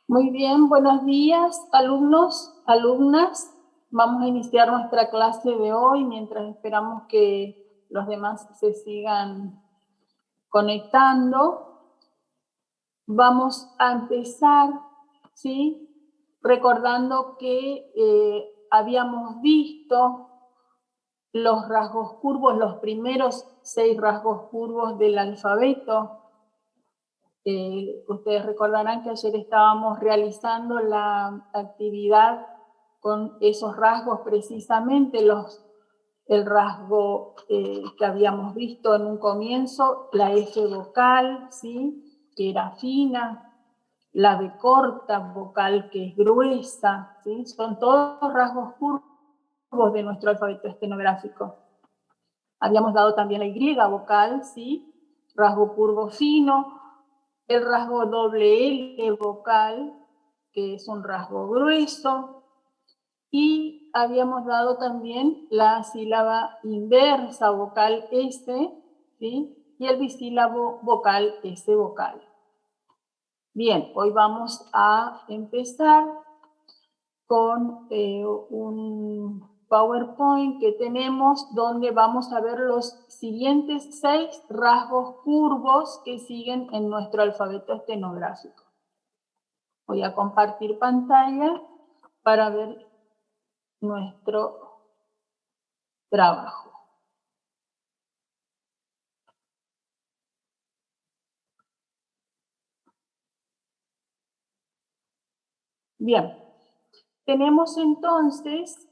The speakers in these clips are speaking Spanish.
Muy bien, buenos días, alumnos, alumnas. Vamos a iniciar nuestra clase de hoy mientras esperamos que los demás se sigan conectando. Vamos a empezar, ¿sí? Recordando que habíamos visto los rasgos curvos, los primeros 6 rasgos curvos del alfabeto. Ustedes recordarán que ayer estábamos realizando la actividad con esos rasgos precisamente, el rasgo que habíamos visto en un comienzo, la F vocal, ¿sí? Que era fina, la B corta, vocal que es gruesa, ¿sí? Son todos rasgos curvos de nuestro alfabeto estenográfico. Habíamos dado también la Y vocal, ¿sí? Rasgo curvo fino, el rasgo doble L vocal, que es un rasgo grueso, y habíamos dado también la sílaba inversa vocal S, ¿sí? Y el bisílabo vocal S vocal. Bien, hoy vamos a empezar con un PowerPoint que tenemos donde vamos a ver los siguientes 6 rasgos curvos que siguen en nuestro alfabeto estenográfico. Voy a compartir pantalla para ver nuestro trabajo. Bien, tenemos entonces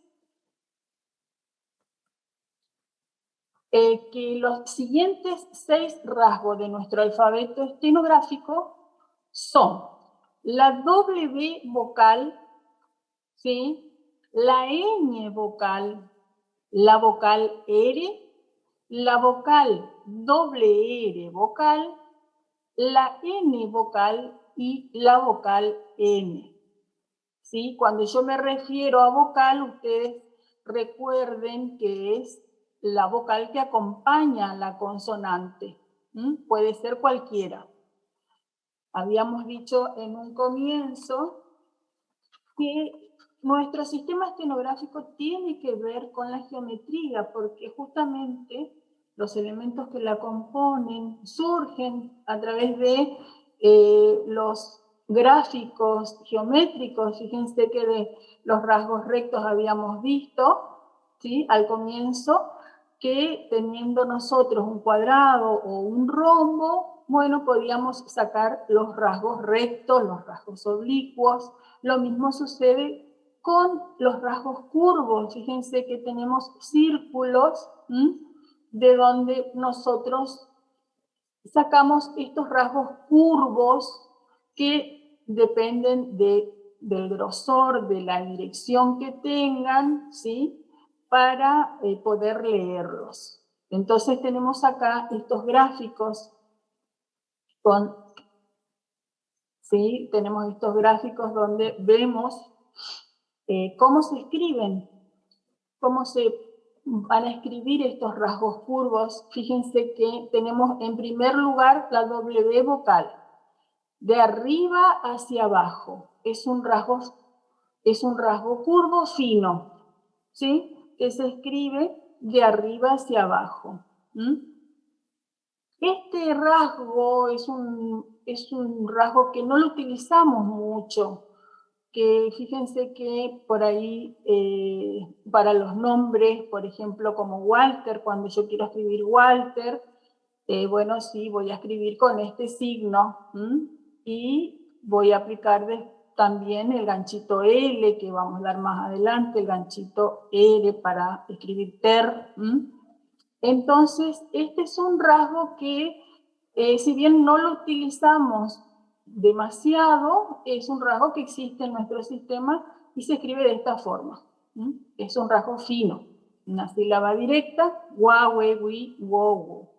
que los siguientes 6 rasgos de nuestro alfabeto estenográfico son la W vocal, ¿sí? La ñ vocal, la vocal R, la vocal doble R vocal, la N vocal y la vocal N. ¿Sí? Cuando yo me refiero a vocal, ustedes recuerden que es la vocal que acompaña a la consonante. Puede ser cualquiera. Habíamos dicho en un comienzo que nuestro sistema estenográfico tiene que ver con la geometría, porque justamente los elementos que la componen surgen a través de los gráficos geométricos. Fíjense que de los rasgos rectos habíamos visto, ¿sí? Al comienzo, que teniendo nosotros un cuadrado o un rombo, bueno, podíamos sacar los rasgos rectos, los rasgos oblicuos. Lo mismo sucede con los rasgos curvos. Fíjense que tenemos círculos, de donde nosotros sacamos estos rasgos curvos que dependen del grosor, de la dirección que tengan, ¿sí? Para poder leerlos. Entonces tenemos acá estos gráficos con, ¿sí? Tenemos estos gráficos donde vemos cómo se escriben, cómo se van a escribir estos rasgos curvos. Fíjense que tenemos en primer lugar la W vocal, de arriba hacia abajo. Es un rasgo curvo fino, ¿sí? Que se escribe de arriba hacia abajo. Este rasgo es un rasgo que no lo utilizamos mucho, que fíjense que por ahí para los nombres, por ejemplo, como Walter, cuando yo quiero escribir Walter, bueno, sí, voy a escribir con este signo, y voy a aplicar también el ganchito L, que vamos a dar más adelante, el ganchito R para escribir ter. Entonces, este es un rasgo que, si bien no lo utilizamos demasiado, es un rasgo que existe en nuestro sistema y se escribe de esta forma. Es un rasgo fino, una sílaba directa, gua, we, wi, wo, wo.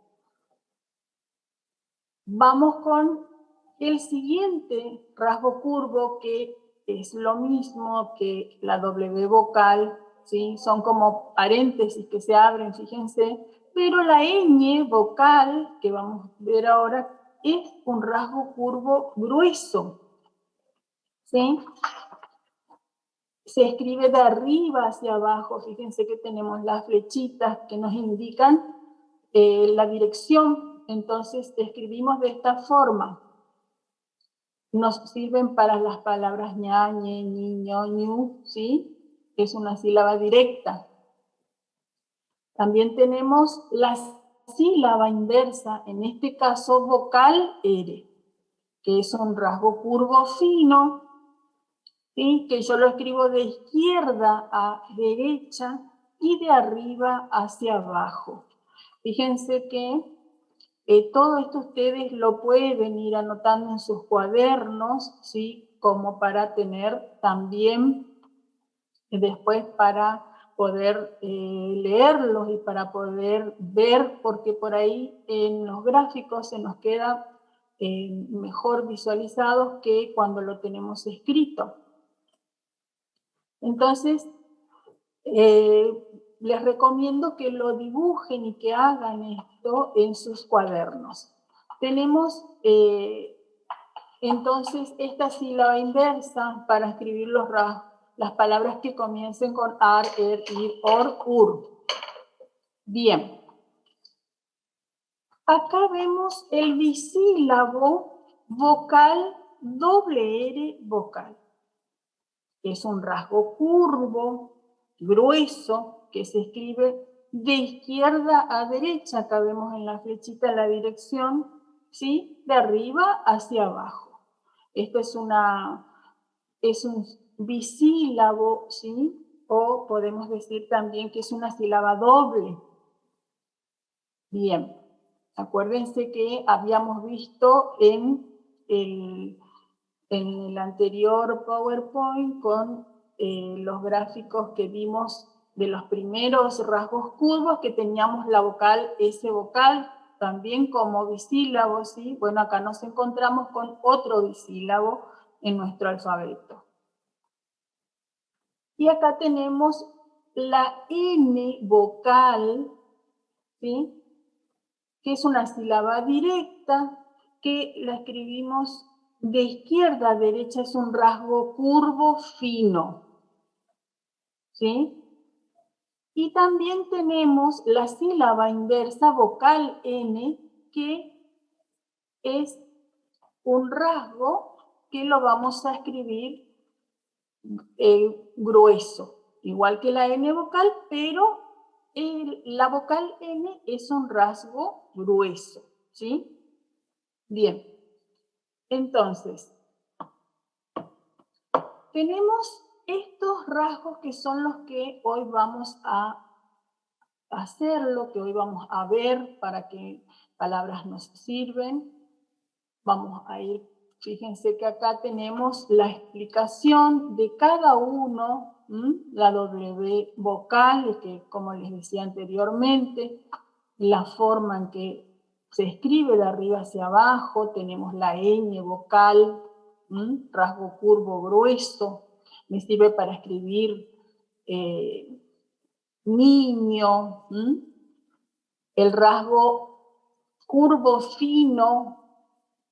Vamos con el siguiente rasgo curvo, que es lo mismo que la W vocal, ¿sí? Son como paréntesis que se abren, fíjense, pero la ñ vocal, que vamos a ver ahora, es un rasgo curvo grueso. ¿sí? Se escribe de arriba hacia abajo. Fíjense que tenemos las flechitas que nos indican la dirección. Entonces, escribimos de esta forma. Nos sirven para las palabras ña, ñe, ñi, ño, ñu, ¿sí? Es una sílaba directa. También tenemos la sílaba inversa, en este caso vocal R, que es un rasgo curvo fino, ¿sí? Que yo lo escribo de izquierda a derecha y de arriba hacia abajo. Fíjense que todo esto ustedes lo pueden ir anotando en sus cuadernos, ¿sí? Como para tener también después para poder leerlos y para poder ver, porque por ahí en los gráficos se nos queda mejor visualizados que cuando lo tenemos escrito. Entonces, les recomiendo que lo dibujen y que hagan esto en sus cuadernos. Tenemos entonces esta sílaba inversa para escribir las palabras que comiencen con ar, er, ir, or, ur. Bien. Acá vemos el bisílabo vocal doble R vocal. Es un rasgo curvo, grueso, que se escribe de izquierda a derecha. Acá vemos en la flechita la dirección, ¿sí? De arriba hacia abajo. Esto es un bisílabo, ¿sí? O podemos decir también que es una sílaba doble. Bien, acuérdense que habíamos visto en el anterior PowerPoint con los gráficos que vimos de los primeros rasgos curvos que teníamos la vocal S vocal también como bisílabo, ¿sí? Bueno, acá nos encontramos con otro bisílabo en nuestro alfabeto. Y acá tenemos la N vocal, ¿sí? Que es una sílaba directa que la escribimos de izquierda a derecha, es un rasgo curvo fino, ¿sí? Y también tenemos la sílaba inversa vocal N, que es un rasgo que lo vamos a escribir grueso, igual que la N vocal, pero la vocal N es un rasgo grueso, ¿sí? Bien. Entonces, tenemos estos rasgos que son los que hoy vamos a hacerlo, que hoy vamos a ver para qué palabras nos sirven. Vamos a ir, fíjense que acá tenemos la explicación de cada uno, la W vocal, que como les decía anteriormente, la forma en que se escribe de arriba hacia abajo, tenemos la ñ vocal, rasgo curvo grueso, me sirve para escribir niño, el rasgo curvo fino,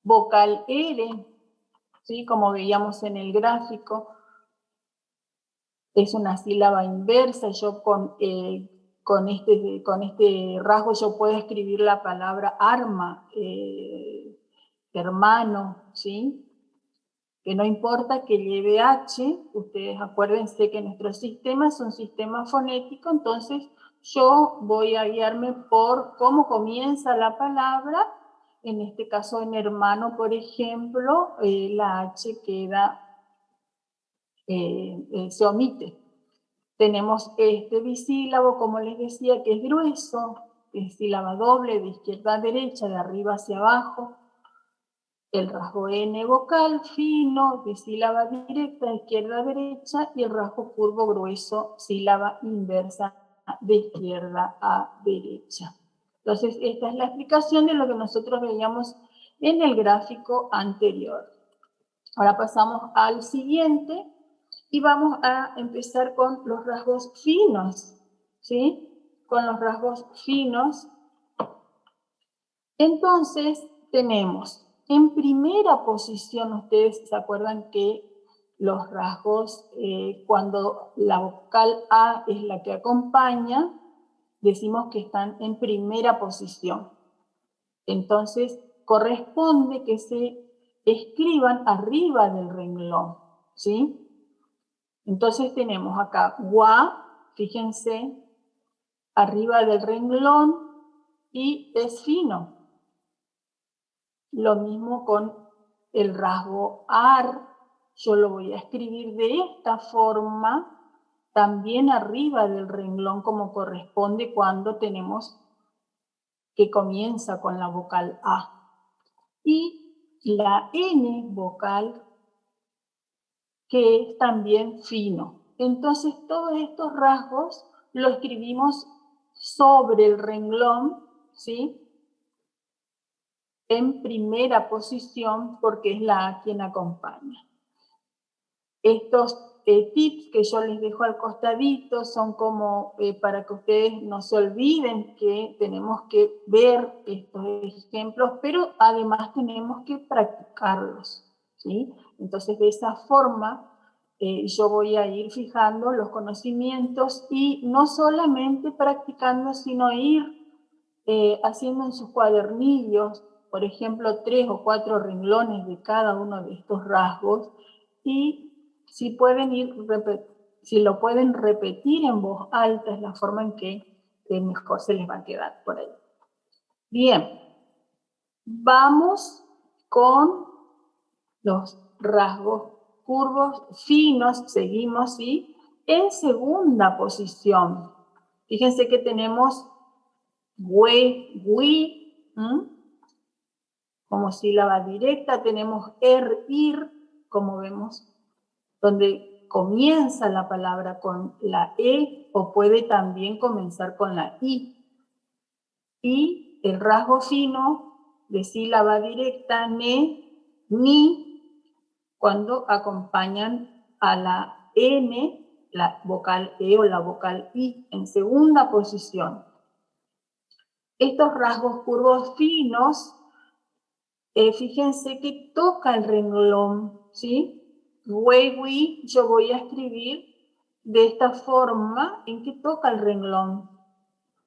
vocal R, ¿sí? Como veíamos en el gráfico, es una sílaba inversa, yo con este rasgo yo puedo escribir la palabra arma, hermano, ¿sí? Que no importa que lleve H, ustedes acuérdense que nuestro sistema es un sistema fonético, entonces yo voy a guiarme por cómo comienza la palabra. En este caso, en hermano, por ejemplo, la H queda, se omite. Tenemos este bisílabo, como les decía, que es grueso, es sílaba doble, de izquierda a derecha, de arriba hacia abajo. El rasgo N vocal, fino, de sílaba directa, de izquierda a derecha, y el rasgo curvo grueso, sílaba inversa, de izquierda a derecha. Entonces, esta es la explicación de lo que nosotros veíamos en el gráfico anterior. Ahora pasamos al siguiente y vamos a empezar con los rasgos finos, ¿sí? Con los rasgos finos. Entonces, tenemos en primera posición, ustedes se acuerdan que los rasgos, cuando la vocal A es la que acompaña, decimos que están en primera posición. Entonces, corresponde que se escriban arriba del renglón, ¿sí? Entonces tenemos acá gua, fíjense, arriba del renglón y es fino. Lo mismo con el rasgo ar, yo lo voy a escribir de esta forma, también arriba del renglón como corresponde cuando tenemos que comienza con la vocal A. Y la N vocal, que es también fino. Entonces todos estos rasgos lo escribimos sobre el renglón, ¿sí? En primera posición porque es la A quien acompaña. Estos tips que yo les dejo al costadito son como para que ustedes no se olviden que tenemos que ver estos ejemplos, pero además tenemos que practicarlos, ¿sí? Entonces de esa forma yo voy a ir fijando los conocimientos y no solamente practicando, sino ir haciendo en sus cuadernillos, por ejemplo, 3 o 4 renglones de cada uno de estos rasgos y si lo pueden repetir en voz alta es la forma en que mejor se les va a quedar por ahí. Bien, vamos con los rasgos curvos finos, seguimos, ¿sí? En segunda posición. Fíjense que tenemos we, wi, como sílaba directa, tenemos ir, como vemos, donde comienza la palabra con la E o puede también comenzar con la I. Y el rasgo fino de sílaba directa, ne, ni, cuando acompañan a la N, la vocal E o la vocal I, en segunda posición. Estos rasgos curvos finos, fíjense que toca el renglón, ¿sí? We, yo voy a escribir de esta forma en que toca el renglón.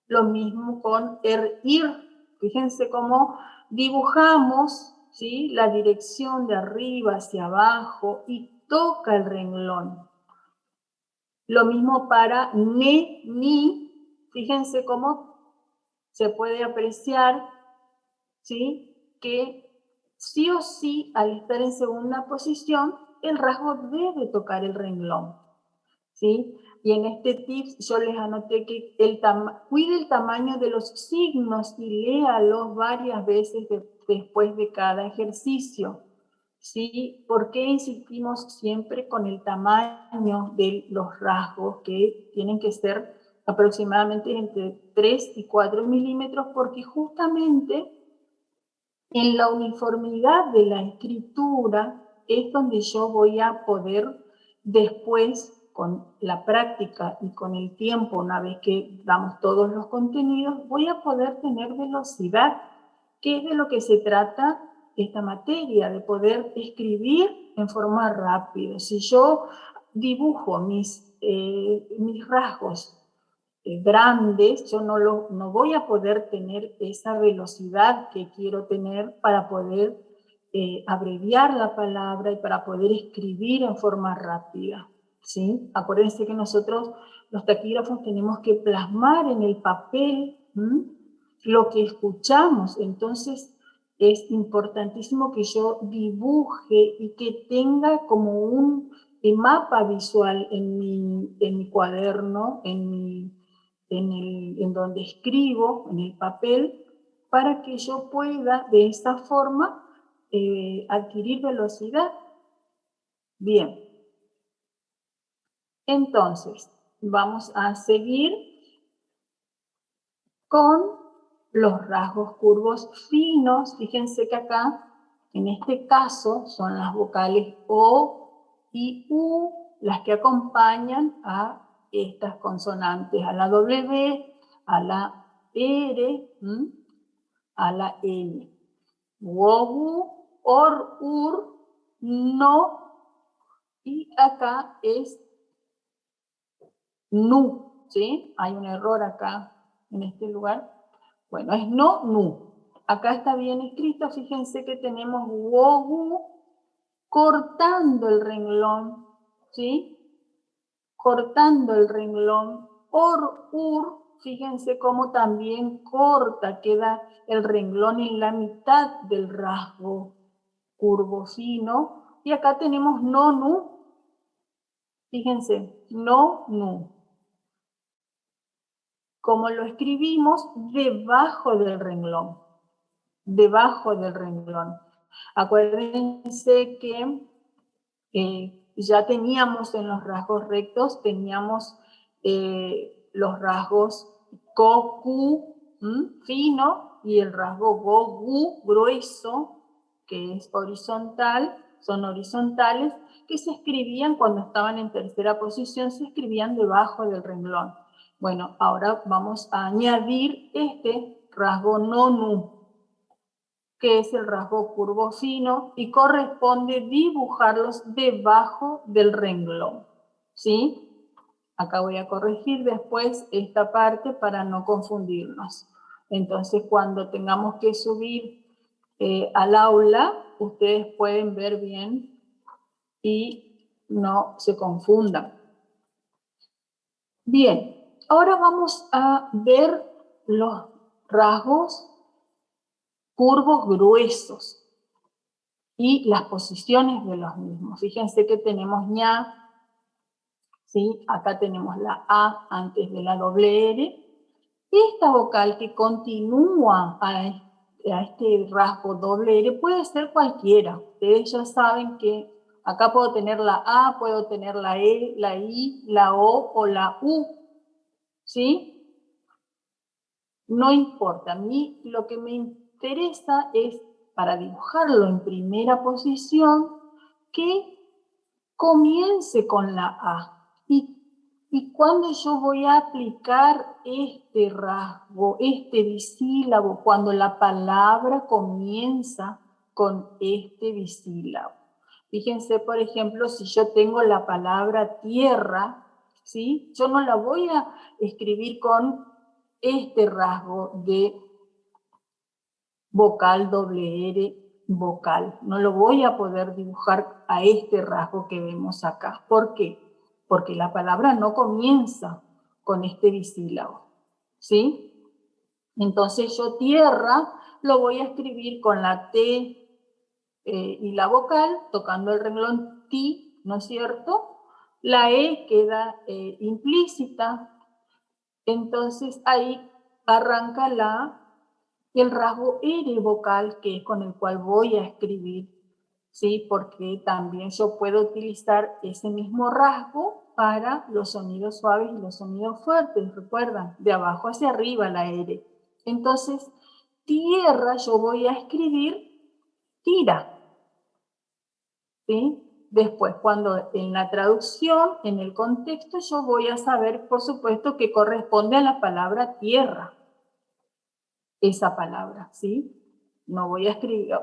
Lo mismo con ir. Fíjense cómo dibujamos, ¿sí? La dirección de arriba hacia abajo y toca el renglón. Lo mismo para ne, ni. Fíjense cómo se puede apreciar, ¿sí? Que sí o sí, al estar en segunda posición, el rasgo debe tocar el renglón, ¿sí? Y en este tip yo les anoté que cuide el tamaño de los signos y léalos varias veces después de cada ejercicio, ¿sí? ¿Por qué insistimos siempre con el tamaño de los rasgos que tienen que ser aproximadamente entre 3 y 4 milímetros? Porque justamente en la uniformidad de la escritura es donde yo voy a poder después, con la práctica y con el tiempo, una vez que damos todos los contenidos, voy a poder tener velocidad, que es de lo que se trata esta materia, de poder escribir en forma rápida. Si yo dibujo mis rasgos grandes, yo no voy a poder tener esa velocidad que quiero tener para poder abreviar la palabra y para poder escribir en forma rápida, ¿sí? Acuérdense que nosotros, los taquígrafos, tenemos que plasmar en el papel lo que escuchamos. Entonces, es importantísimo que yo dibuje y que tenga como un mapa visual en mi cuaderno, en donde escribo, en el papel, para que yo pueda de esta forma adquirir velocidad. Bien, entonces vamos a seguir con los rasgos curvos finos. Fíjense que acá, en este caso, son las vocales O y U las que acompañan a estas consonantes, a la W, a la R, a la N. Wogu, or, ur, no, y acá es nu, ¿sí? Hay un error acá en este lugar. Bueno, es no, nu. Acá está bien escrito, fíjense que tenemos wogu cortando el renglón, ¿sí? Cortando el renglón. Ur, fíjense cómo también corta, queda el renglón en la mitad del rasgo curvo fino. Y acá tenemos no, nu. Fíjense, no, nu. Como lo escribimos debajo del renglón. Debajo del renglón. Acuérdense que ya teníamos en los rasgos rectos, teníamos los rasgos koku, fino, y el rasgo gogu, grueso, que es horizontal, son horizontales, que se escribían cuando estaban en tercera posición, se escribían debajo del renglón. Bueno, ahora vamos a añadir este rasgo nonu, que es el rasgo curvo fino, y corresponde dibujarlos debajo del renglón, ¿sí? Acá voy a corregir después esta parte para no confundirnos. Entonces, cuando tengamos que subir al aula, ustedes pueden ver bien y no se confundan. Bien, ahora vamos a ver los rasgos curvos gruesos y las posiciones de los mismos. Fíjense que tenemos ña, ¿sí? Acá tenemos la A antes de la doble R. Esta vocal que continúa a este rasgo doble R puede ser cualquiera. Ustedes ya saben que acá puedo tener la A, puedo tener la E, la I, la O la U, ¿sí? No importa, a mí lo que me interesa es, para dibujarlo en primera posición, que comience con la A. Y cuando yo voy a aplicar este rasgo, este bisílabo, cuando la palabra comienza con este bisílabo. Fíjense, por ejemplo, si yo tengo la palabra tierra, ¿sí? Yo no la voy a escribir con este rasgo de vocal doble R vocal. No lo voy a poder dibujar a este rasgo que vemos acá. ¿Por qué? Porque la palabra no comienza con este bisílabo, ¿sí? Entonces yo tierra lo voy a escribir con la T y la vocal, tocando el renglón ti, ¿no es cierto? La E queda implícita, entonces ahí arranca el rasgo R vocal, que es con el cual voy a escribir, ¿sí? Porque también yo puedo utilizar ese mismo rasgo para los sonidos suaves y los sonidos fuertes, ¿recuerdan? De abajo hacia arriba la R. Entonces, tierra yo voy a escribir tira, ¿sí? Después, cuando en la traducción, en el contexto, yo voy a saber, por supuesto, que corresponde a la palabra tierra, esa palabra, ¿sí? No voy a escribir,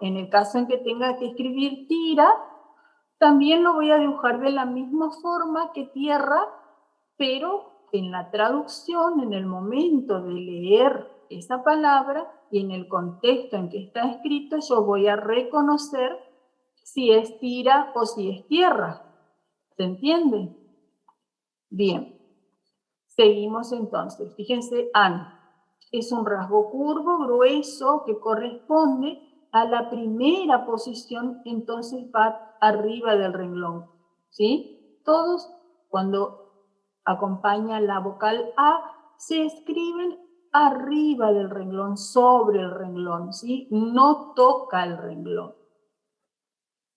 en el caso en que tenga que escribir tira, también lo voy a dibujar de la misma forma que tierra, pero en la traducción, en el momento de leer esa palabra y en el contexto en que está escrito, yo voy a reconocer si es tira o si es tierra. ¿Se entiende? Bien. Seguimos entonces. Fíjense, an. Es un rasgo curvo, grueso, que corresponde a la primera posición, entonces va arriba del renglón, ¿sí? Todos, cuando acompaña la vocal A, se escriben arriba del renglón, sobre el renglón, ¿sí? No toca el renglón.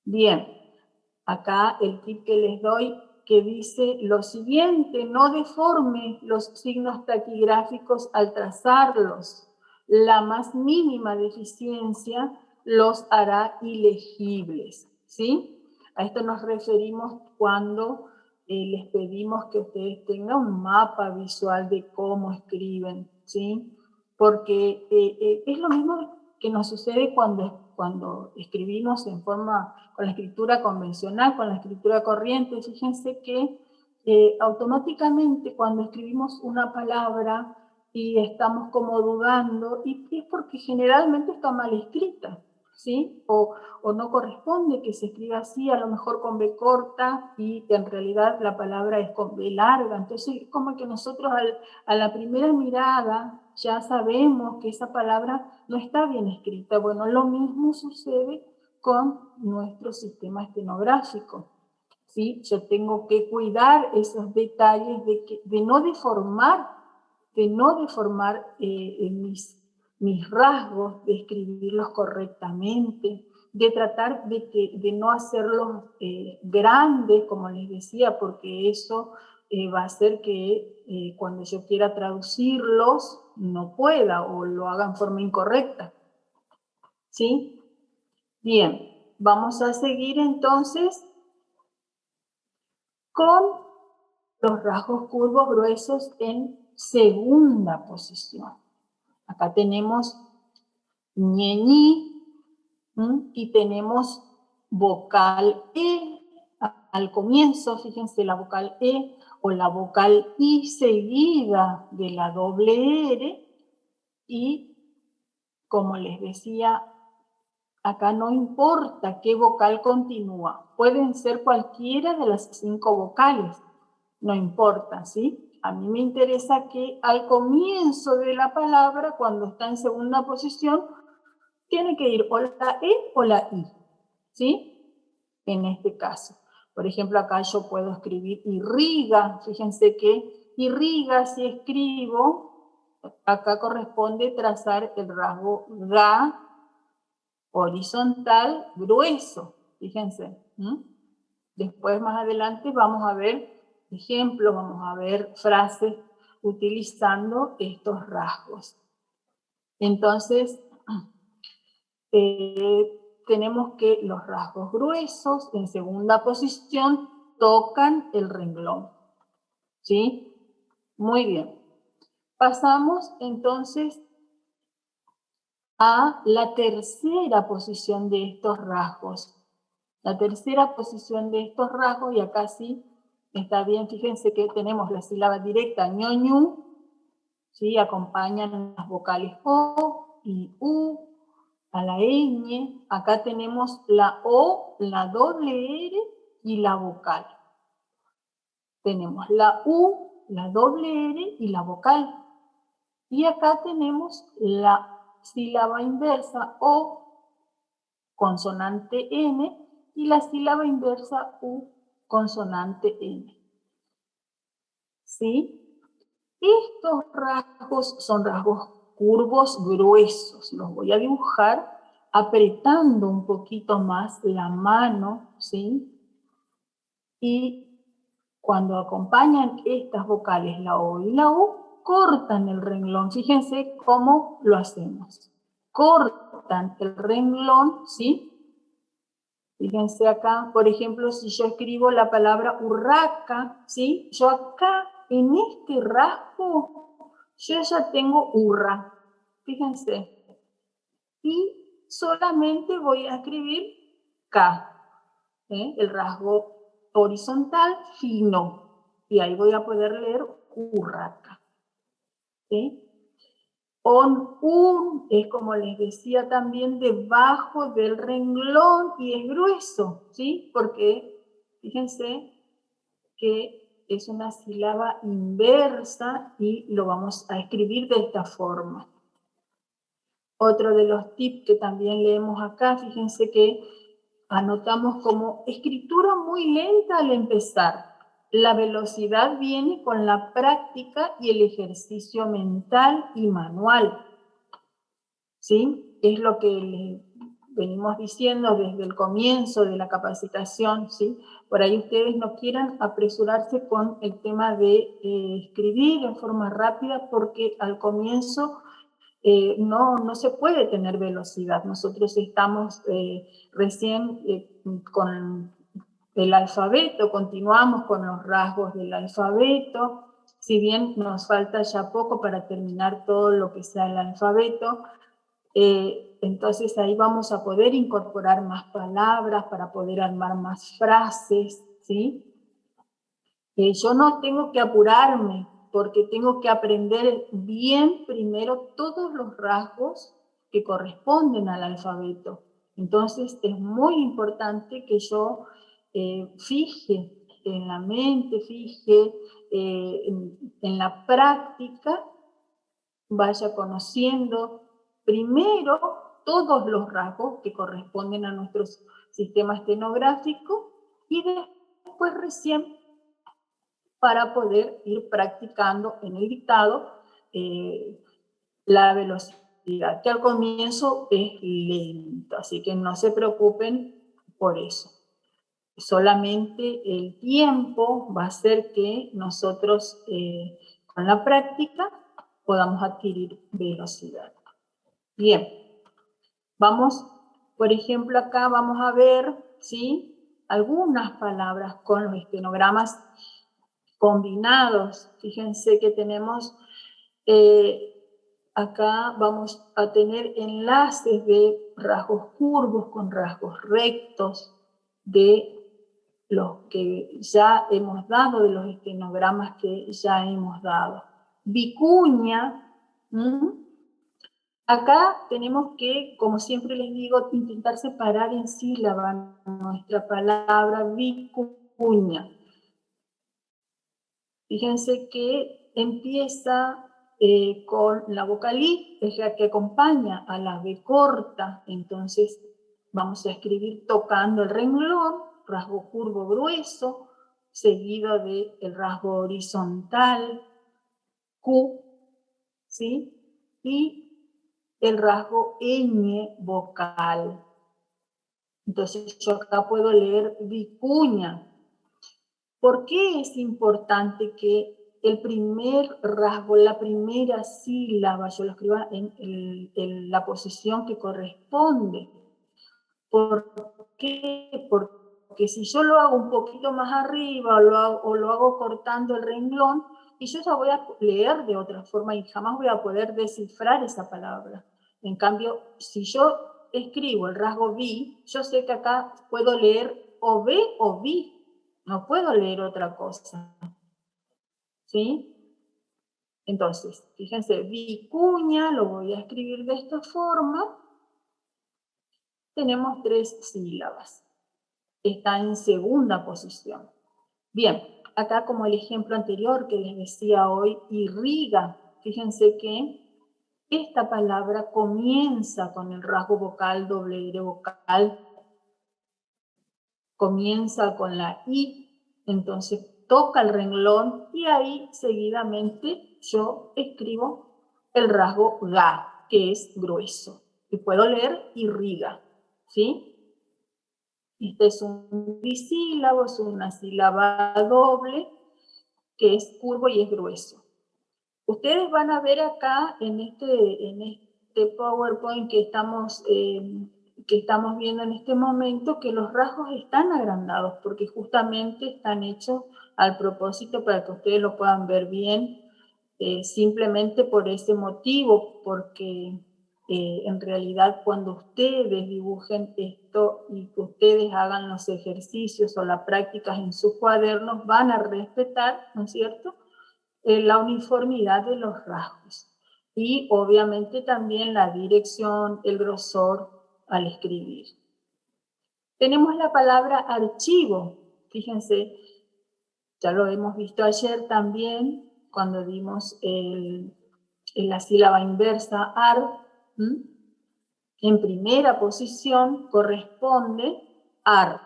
Bien, acá el tip que les doy que dice lo siguiente: no deforme los signos taquigráficos al trazarlos. La más mínima deficiencia los hará ilegibles, ¿sí? A esto nos referimos cuando les pedimos que ustedes tengan un mapa visual de cómo escriben, ¿sí? Porque es lo mismo que nos sucede cuando cuando escribimos en forma, con la escritura convencional, con la escritura corriente, fíjense que automáticamente cuando escribimos una palabra y estamos como dudando, y es porque generalmente está mal escrita, ¿sí? O no corresponde que se escriba así, a lo mejor con B corta, y en realidad la palabra es con B larga. Entonces, como que nosotros a la primera mirada ya sabemos que esa palabra no está bien escrita. Bueno, lo mismo sucede con nuestro sistema estenográfico, ¿sí? Yo tengo que cuidar esos detalles de no deformar mis rasgos, de escribirlos correctamente, de tratar de no hacerlos grandes, como les decía, porque eso va a hacer que cuando yo quiera traducirlos no pueda o lo haga en forma incorrecta. ¿Sí? Bien, vamos a seguir entonces con los rasgos curvos gruesos en segunda posición. Acá tenemos ñeñi y tenemos vocal E al comienzo, fíjense la vocal E o la vocal I seguida de la doble R, y como les decía, acá no importa qué vocal continúa, pueden ser cualquiera de las 5 vocales, no importa, ¿sí? A mí me interesa que al comienzo de la palabra, cuando está en segunda posición, tiene que ir o la E o la I, ¿sí? En este caso. Por ejemplo, acá yo puedo escribir irriga. Fíjense que irriga, si escribo, acá corresponde trazar el rasgo ga horizontal grueso. Fíjense. Después, más adelante, vamos a ver ejemplos, vamos a ver frases utilizando estos rasgos. Entonces, tenemos que los rasgos gruesos en segunda posición tocan el renglón. ¿Sí? Muy bien. Pasamos entonces a la tercera posición de estos rasgos. La tercera posición de estos rasgos, y acá sí está bien, fíjense que tenemos la sílaba directa ñoñu, ¿sí? Acompañan las vocales O y U, a la ñ, acá tenemos la O, la doble R y la vocal. Tenemos la U, la doble R y la vocal. Y acá tenemos la sílaba inversa O, consonante N, y la sílaba inversa U, consonante N. ¿Sí? Estos rasgos son rasgos curvos gruesos. Los voy a dibujar apretando un poquito más la mano, ¿sí? Y cuando acompañan estas vocales, la O y la U, cortan el renglón. Fíjense cómo lo hacemos. Cortan el renglón, ¿sí? Fíjense acá, por ejemplo, si yo escribo la palabra urraca, ¿sí? Yo acá, en este rasgo, yo ya tengo urra. Fíjense. Y solamente voy a escribir K, el rasgo horizontal fino. Y ahí voy a poder leer urraca. ¿Sí? Un es, como les decía también, debajo del renglón y es grueso, ¿sí? Porque fíjense que es una sílaba inversa y lo vamos a escribir de esta forma. Otro de los tips que también leemos acá, fíjense que anotamos como escritura muy lenta al empezar. La velocidad viene con la práctica y el ejercicio mental y manual. ¿Sí? Es lo que les venimos diciendo desde el comienzo de la capacitación, ¿sí? Por ahí ustedes no quieran apresurarse con el tema de escribir en forma rápida, porque al comienzo no se puede tener velocidad. Nosotros estamos recién con el alfabeto, continuamos con los rasgos del alfabeto, si bien nos falta ya poco para terminar todo lo que sea el alfabeto, Entonces ahí vamos a poder incorporar más palabras para poder armar más frases, ¿sí? Yo no tengo que apurarme porque tengo que aprender bien primero todos los rasgos que corresponden al alfabeto. Entonces es muy importante que yo fije en la mente, fije en la práctica, vaya conociendo primero todos los rasgos que corresponden a nuestro sistema estenográfico y después recién para poder ir practicando en el dictado la velocidad, que al comienzo es lento, así que no se preocupen por eso. Solamente el tiempo va a hacer que nosotros con la práctica podamos adquirir velocidad. Bien, vamos, por ejemplo, acá vamos a ver, ¿sí?, algunas palabras con los estenogramas combinados. Fíjense que tenemos, acá vamos a tener enlaces de rasgos curvos con rasgos rectos, de los que ya hemos dado, de los estenogramas que ya hemos dado. Vicuña, acá tenemos que, como siempre les digo, intentar separar en sílaba nuestra palabra vicuña. Fíjense que empieza con la vocal I, es la que acompaña a la B corta, entonces vamos a escribir tocando el renglón, rasgo curvo grueso, seguido del rasgo horizontal, Q, ¿sí? Y el rasgo ñ vocal. Entonces yo acá puedo leer vicuña. ¿Por qué es importante que el primer rasgo, la primera sílaba, yo lo escriba en la posición que corresponde? ¿Por qué? Porque si yo lo hago un poquito más arriba o lo hago cortando el renglón, y yo ya voy a leer de otra forma y jamás voy a poder descifrar esa palabra. En cambio, si yo escribo el rasgo vi, yo sé que acá puedo leer o ve o vi. No puedo leer otra cosa, ¿sí? Entonces, fíjense, vicuña, lo voy a escribir de esta forma. Tenemos 3 sílabas. Está en segunda posición. Bien, acá como el ejemplo anterior que les decía hoy, irriga. Fíjense que esta palabra comienza con el rasgo vocal, doble R vocal, comienza con la I, entonces toca el renglón y ahí seguidamente yo escribo el rasgo ga, que es grueso. Y puedo leer irriga, ¿sí? Este es un bisílabo, es una sílaba doble, que es curvo y es grueso. Ustedes van a ver acá en este PowerPoint que estamos viendo en este momento, que los rasgos están agrandados, porque justamente están hechos al propósito para que ustedes lo puedan ver bien, simplemente por ese motivo, porque en realidad cuando ustedes dibujen esto y que ustedes hagan los ejercicios o las prácticas en sus cuadernos, van a respetar, ¿no es cierto?, la uniformidad de los rasgos y obviamente también la dirección, el grosor al escribir. Tenemos la palabra archivo. Fíjense, ya lo hemos visto ayer también cuando vimos la sílaba inversa ar. En primera posición corresponde ar.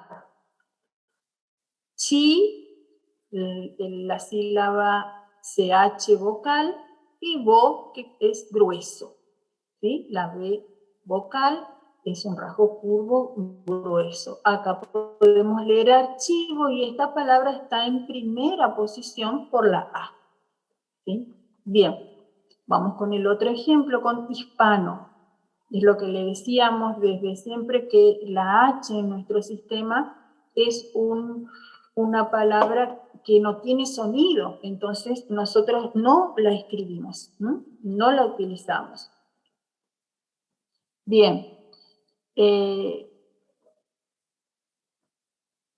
Chi, la sílaba CH vocal, y vo, que es grueso, ¿sí? La B vocal es un rasgo curvo grueso. Acá podemos leer archivo y esta palabra está en primera posición por la A, ¿sí? Bien, vamos con el otro ejemplo, con hispano. Es lo que le decíamos desde siempre, que la H en nuestro sistema es una palabra que no tiene sonido, entonces nosotros no la escribimos, no la utilizamos. Bien.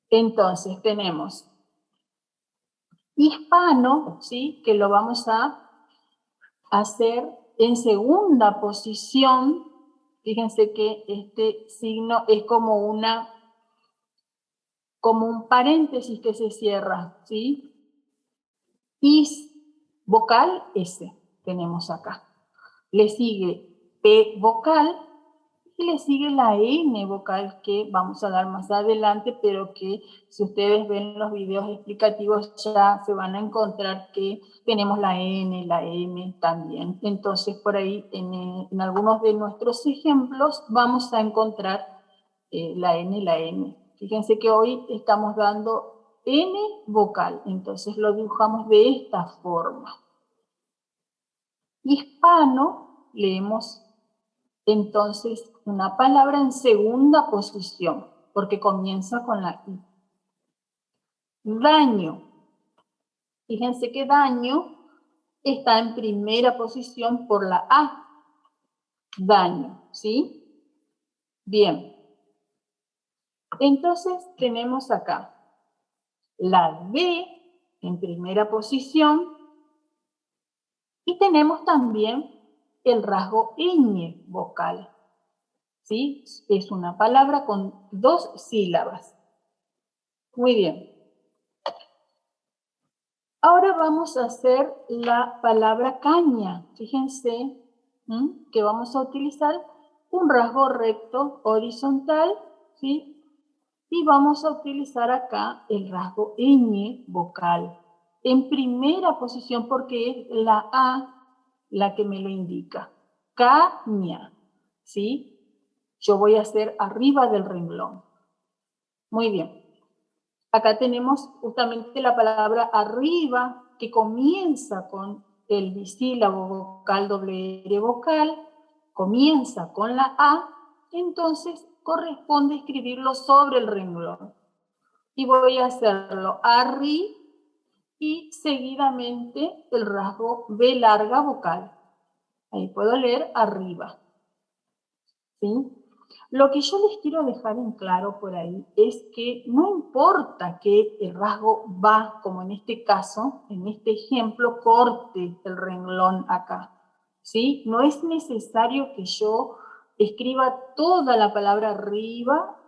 Entonces tenemos hispano, ¿sí? Que lo vamos a hacer en segunda posición. Fíjense que este signo es como un paréntesis que se cierra, ¿sí? Is, vocal S, tenemos acá. Le sigue P vocal y le sigue la N vocal que vamos a dar más adelante, pero que si ustedes ven los videos explicativos ya se van a encontrar que tenemos la N, la M también. Entonces por ahí en algunos de nuestros ejemplos vamos a encontrar la N y la M. Fíjense que hoy estamos dando N vocal, entonces lo dibujamos de esta forma. Hispano, leemos entonces una palabra en segunda posición, porque comienza con la I. Daño. Fíjense que daño está en primera posición por la A. Daño, ¿sí? Bien. Entonces tenemos acá la D en primera posición y tenemos también el rasgo ñ vocal, ¿sí? Es una palabra con 2 sílabas. Muy bien. Ahora vamos a hacer la palabra caña. Fíjense que vamos a utilizar un rasgo recto horizontal, ¿sí? Y vamos a utilizar acá el rasgo ñ vocal en primera posición porque es la A la que me lo indica. Caña, ¿sí? Yo voy a hacer arriba del renglón. Muy bien. Acá tenemos justamente la palabra arriba que comienza con el bisílabo vocal, doble R vocal, comienza con la A, entonces corresponde escribirlo sobre el renglón. Y voy a hacerlo arri y seguidamente el rasgo B larga vocal. Ahí puedo leer arriba. ¿Sí? Lo que yo les quiero dejar en claro por ahí es que no importa que el rasgo va, como en este caso, en este ejemplo, corte el renglón acá, ¿sí? No es necesario que yo escriba toda la palabra arriba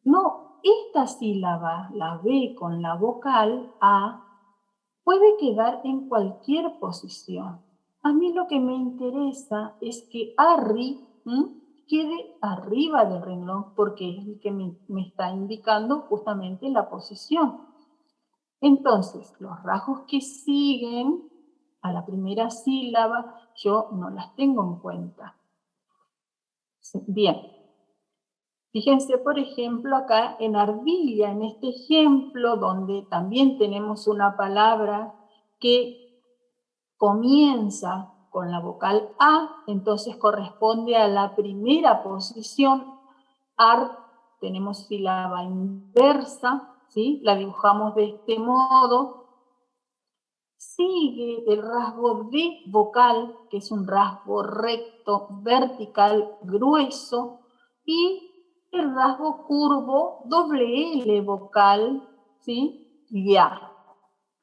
no, esta sílaba, la B con la vocal A, puede quedar en cualquier posición. A mí lo que me interesa es que arri quede arriba del renglón porque es el que me está indicando justamente la posición. Entonces, los rasgos que siguen a la primera sílaba yo no las tengo en cuenta. Bien. Fíjense, por ejemplo, acá en ardilla, en este ejemplo, donde también tenemos una palabra que comienza con la vocal A, entonces corresponde a la primera posición. Tenemos sílaba inversa, ¿sí? La dibujamos de este modo. Sigue el rasgo D vocal, que es un rasgo recto, vertical, grueso, y el rasgo curvo, doble L vocal, ¿sí? Ya,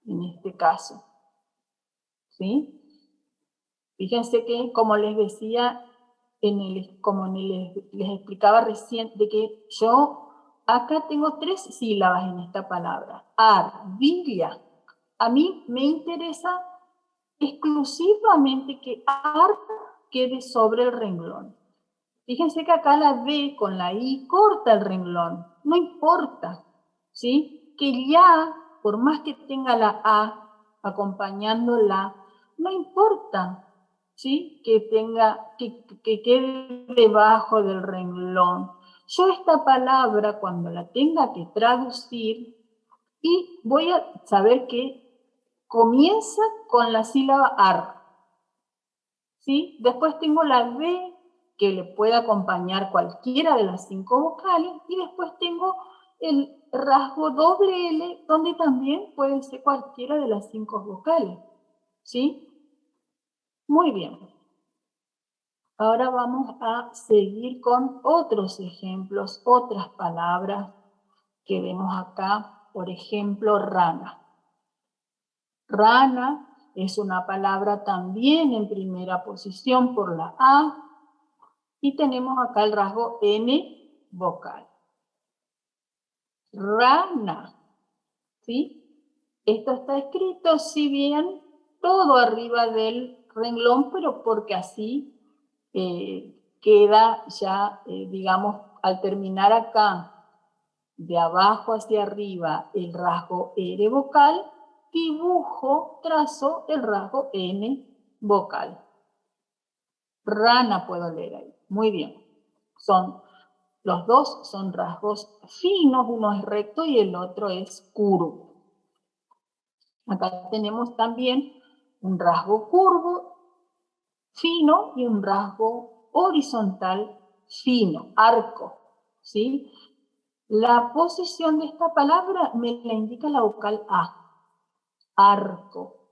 en este caso. ¿Sí? Fíjense que, como les decía, les explicaba recién, de que yo acá tengo 3 sílabas en esta palabra. Ardilla. A mí me interesa exclusivamente que ar quede sobre el renglón. Fíjense que acá la D con la I corta el renglón, no importa, ¿sí? Que ya, por más que tenga la A acompañándola, no importa, ¿sí? Que quede debajo del renglón. Yo esta palabra, cuando la tenga que traducir, y voy a saber que comienza con la sílaba ar, ¿sí? Después tengo la B que le puede acompañar cualquiera de las 5 vocales y después tengo el rasgo doble L donde también puede ser cualquiera de las 5 vocales, ¿sí? Muy bien. Ahora vamos a seguir con otros ejemplos, otras palabras que vemos acá. Por ejemplo, rana. Rana es una palabra también en primera posición por la A. Y tenemos acá el rasgo N vocal. Rana. ¿Sí? Esto está escrito, si bien todo arriba del renglón, pero porque así queda ya, digamos, al terminar acá, de abajo hacia arriba, el rasgo R vocal, dibujo, trazo el rasgo N vocal. Rana puedo leer ahí. Muy bien. Los dos son rasgos finos, uno es recto y el otro es curvo. Acá tenemos también un rasgo curvo fino y un rasgo horizontal fino, arco, ¿sí? La posición de esta palabra me la indica la vocal A, arco,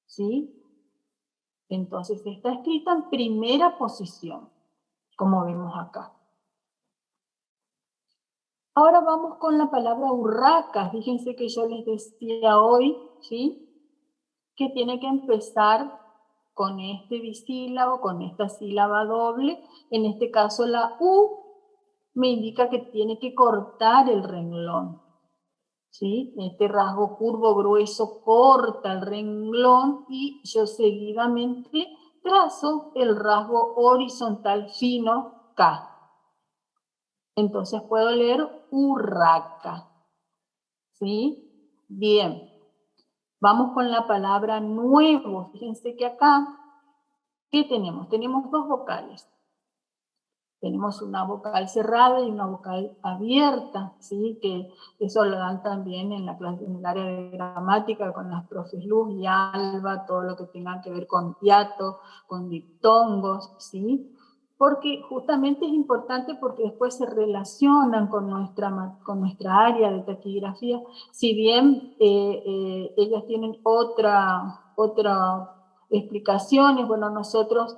¿sí? Entonces está escrita en primera posición, como vemos acá. Ahora vamos con la palabra urraca. Fíjense que yo les decía hoy, ¿sí?, que tiene que empezar con este bisílabo, con esta sílaba doble. En este caso la U me indica que tiene que cortar el renglón, ¿sí? Este rasgo curvo grueso corta el renglón y yo seguidamente trazo el rasgo horizontal fino K. Entonces puedo leer urraca, ¿sí? Bien. Vamos con la palabra nuevo. Fíjense que acá, ¿qué tenemos? Tenemos dos vocales. Tenemos una vocal cerrada y una vocal abierta, ¿sí? Que eso lo dan también en la clase, en el área de gramática con las profes Luz y Alba, todo lo que tenga que ver con hiato, con diptongos, ¿sí? Porque justamente es importante porque después se relacionan con nuestra área de taquigrafía, si bien ellas tienen otra explicaciones, bueno, nosotros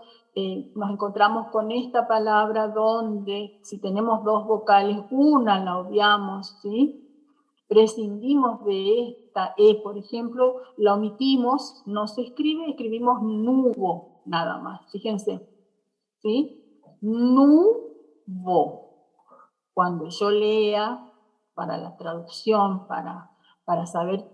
nos encontramos con esta palabra donde si tenemos dos vocales, una la obviamos, ¿sí? Prescindimos de esta E, por ejemplo, la omitimos, no se escribe, escribimos nubo, nada más, fíjense, ¿sí? Nubo. Cuando yo lea, para la traducción, para saber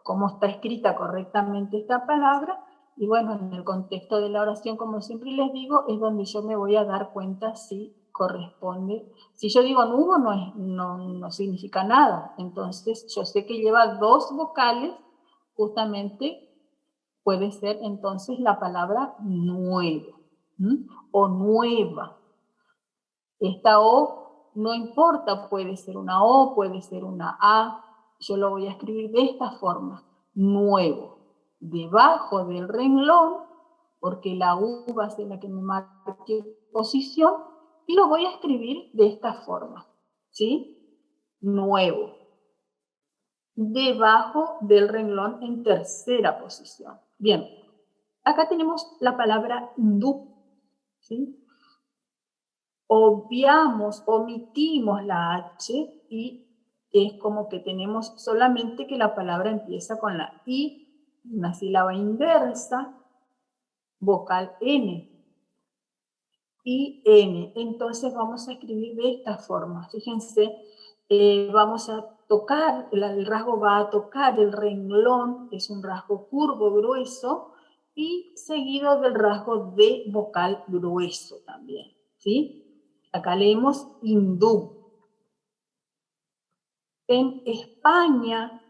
cómo está escrita correctamente esta palabra, y bueno, en el contexto de la oración, como siempre les digo, es donde yo me voy a dar cuenta si corresponde. Si yo digo nubo, no significa nada. Entonces, yo sé que lleva dos vocales, justamente puede ser entonces la palabra nuevo, o nueva. Esta O no importa, puede ser una O, puede ser una A. Yo lo voy a escribir de esta forma, nuevo. Debajo del renglón, porque la U va a ser la que me marque posición, y lo voy a escribir de esta forma, ¿sí? Nuevo. Debajo del renglón en tercera posición. Bien, acá tenemos la palabra du, ¿sí? Obviamos, omitimos la H y es como que tenemos solamente que la palabra empieza con la I, una sílaba inversa, vocal N. I, N. Entonces vamos a escribir de esta forma. Fíjense, vamos a tocar, el rasgo va a tocar el renglón, es un rasgo curvo, grueso, y seguido del rasgo de vocal grueso también, ¿sí? Acá leemos hindú. En España,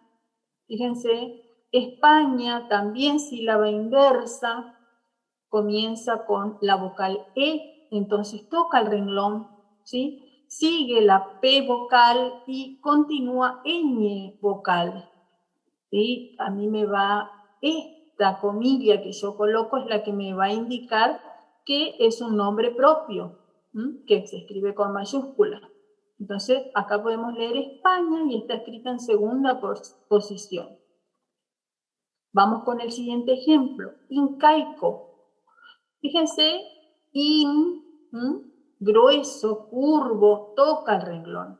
fíjense, España también sílaba inversa, comienza con la vocal E, entonces toca el renglón, ¿sí? Sigue la P vocal y continúa ñ vocal. ¿Sí? A mí me va, esta comilla que yo coloco es la que me va a indicar que es un nombre propio, que se escribe con mayúscula. Entonces, acá podemos leer España y está escrita en segunda posición. Vamos con el siguiente ejemplo, incaico. Fíjense, grueso, curvo, toca el renglón.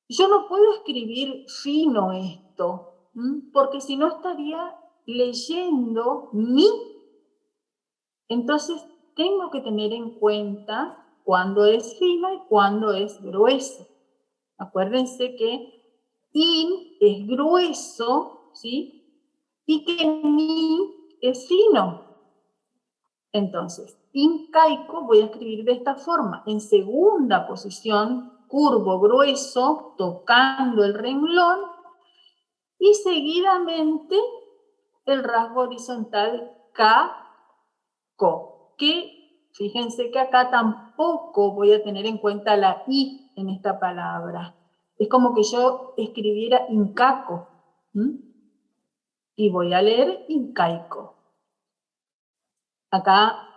Yo no puedo escribir fino esto, porque si no estaría leyendo mi. Entonces, tengo que tener en cuenta cuándo es fino y cuándo es grueso. Acuérdense que in es grueso, ¿sí? Y que mi es fino. Entonces, incaico voy a escribir de esta forma. En segunda posición, curvo, grueso, tocando el renglón. Y seguidamente, el rasgo horizontal K-Co. Que fíjense que acá tampoco voy a tener en cuenta la I en esta palabra. Es como que yo escribiera incaco. Y voy a leer incaico. Acá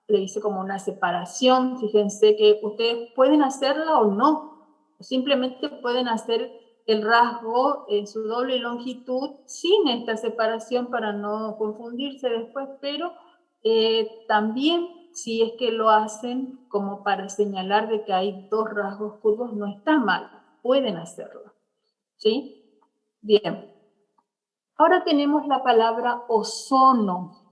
le hice como una separación. Fíjense que ustedes pueden hacerla o no. Simplemente pueden hacer el rasgo en su doble longitud sin esta separación para no confundirse después, pero también si es que lo hacen como para señalar de que hay dos rasgos curvos, no está mal, pueden hacerlo. ¿Sí? Bien. Ahora tenemos la palabra ozono.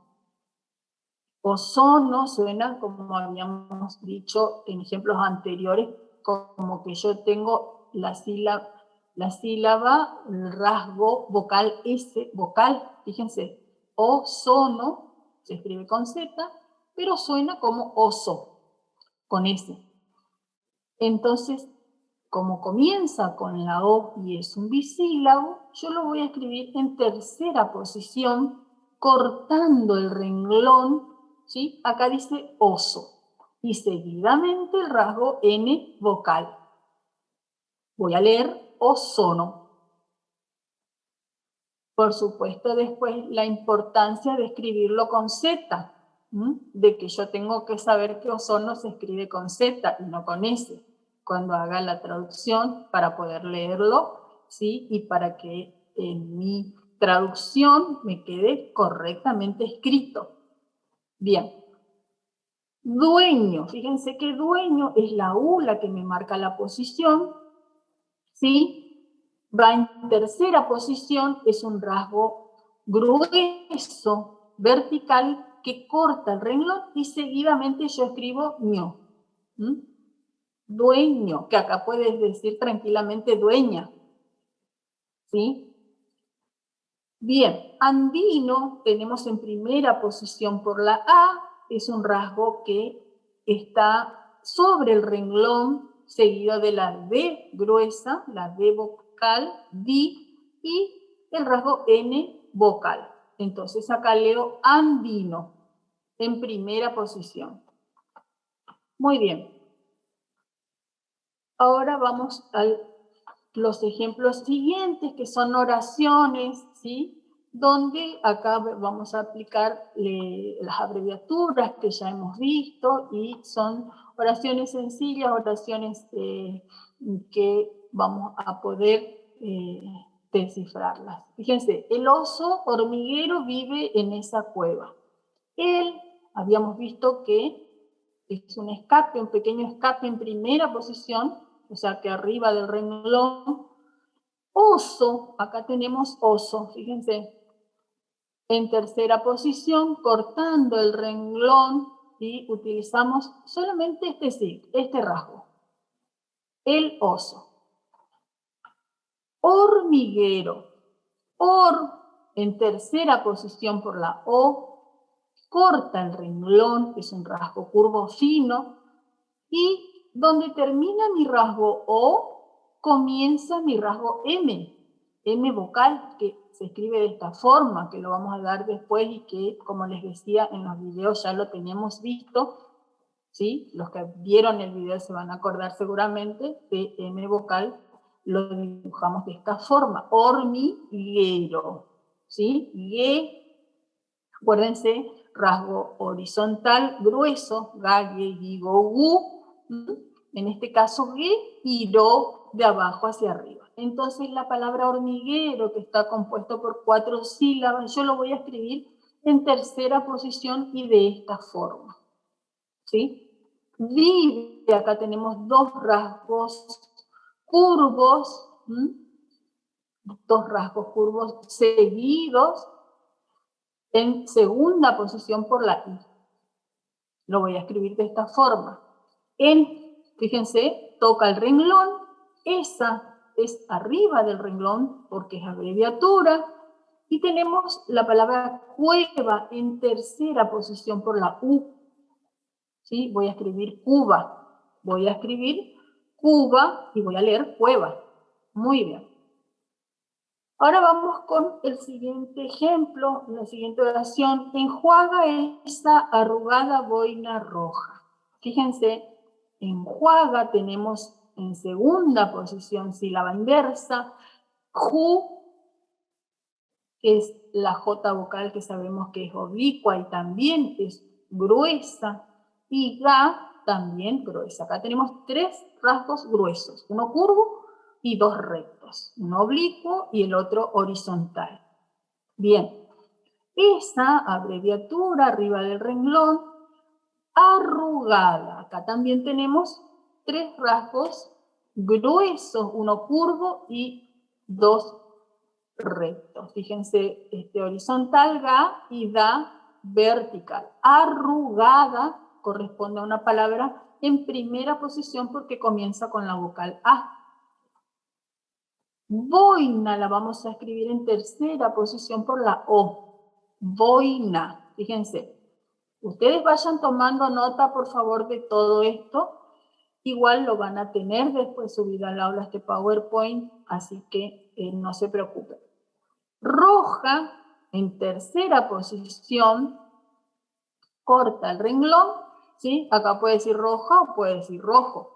Ozono suena, como habíamos dicho en ejemplos anteriores, como que yo tengo la sílaba, el rasgo vocal S, vocal, fíjense, ozono, se escribe con Z, pero suena como oso, con S. Entonces, como comienza con la O y es un bisílabo, yo lo voy a escribir en tercera posición, cortando el renglón, ¿sí? Acá dice oso, y seguidamente el rasgo N vocal. Voy a leer ozono. Por supuesto, después la importancia de escribirlo con Z, de que yo tengo que saber que ozono se escribe con Z y no con S, cuando haga la traducción para poder leerlo, ¿sí? Y para que en mi traducción me quede correctamente escrito. Bien. Dueño, fíjense que dueño es la U la que me marca la posición, ¿sí? Va en tercera posición, es un rasgo grueso, vertical, que corta el renglón y seguidamente yo escribo ño. Dueño, que acá puedes decir tranquilamente dueña. ¿Sí? Bien, andino tenemos en primera posición por la A, es un rasgo que está sobre el renglón, seguido de la D gruesa, la D vocal, di, y el rasgo N vocal. Entonces acá leo andino, en primera posición. Muy bien. Ahora vamos a los ejemplos siguientes, que son oraciones, ¿sí? Donde acá vamos a aplicar las abreviaturas que ya hemos visto y son oraciones sencillas, oraciones que vamos a poder descifrarlas. Fíjense, el oso hormiguero vive en esa cueva. Él, habíamos visto que es un escape, un pequeño escape en primera posición, o sea que arriba del renglón. Oso, acá tenemos oso, fíjense, en tercera posición, cortando el renglón, y utilizamos solamente este rasgo, el oso. Hormiguero, en tercera posición por la O, corta el renglón, es un rasgo curvo fino, y donde termina mi rasgo O, comienza mi rasgo M, M vocal, que se escribe de esta forma, que lo vamos a dar después y que, como les decía, en los videos ya lo teníamos visto, ¿sí? Los que vieron el video se van a acordar seguramente que M vocal lo dibujamos de esta forma, hormiguero, ¿sí? Acuérdense, rasgo horizontal grueso, ga, ge, gi, go, gu. En este caso, ge y do de abajo hacia arriba. Entonces, la palabra hormiguero, que está compuesto por 4 sílabas, yo lo voy a escribir en tercera posición y de esta forma. ¿Sí? Vive, acá tenemos dos rasgos curvos, dos rasgos curvos seguidos en segunda posición por la I. Lo voy a escribir de esta forma. Fíjense, toca el renglón, esa es arriba del renglón porque es abreviatura, y tenemos la palabra cueva en tercera posición por la U. ¿Sí? Voy a escribir Cuba, voy a escribir Cuba y voy a leer cueva. Muy bien. Ahora vamos con el siguiente ejemplo, la siguiente oración. Enjuaga esa arrugada boina roja. Fíjense, enjuaga tenemos en segunda posición sílaba inversa. Ju, que es la J vocal que sabemos que es oblicua y también es gruesa. Y ga también gruesa. Acá tenemos tres rasgos gruesos, uno curvo y dos rectos, uno oblicuo y el otro horizontal. Bien, esa abreviatura arriba del renglón, arrugada. Acá también tenemos tres rasgos gruesos, uno curvo y dos rectos. Fíjense, horizontal ga y da vertical. Arrugada corresponde a una palabra en primera posición porque comienza con la vocal A. Boina la vamos a escribir en tercera posición por la O. Boina. Fíjense. Ustedes vayan tomando nota, por favor, de todo esto. Igual lo van a tener después subido al aula este PowerPoint, así que no se preocupen. Roja, en tercera posición, corta el renglón, ¿sí? Acá puede decir roja o puede decir rojo.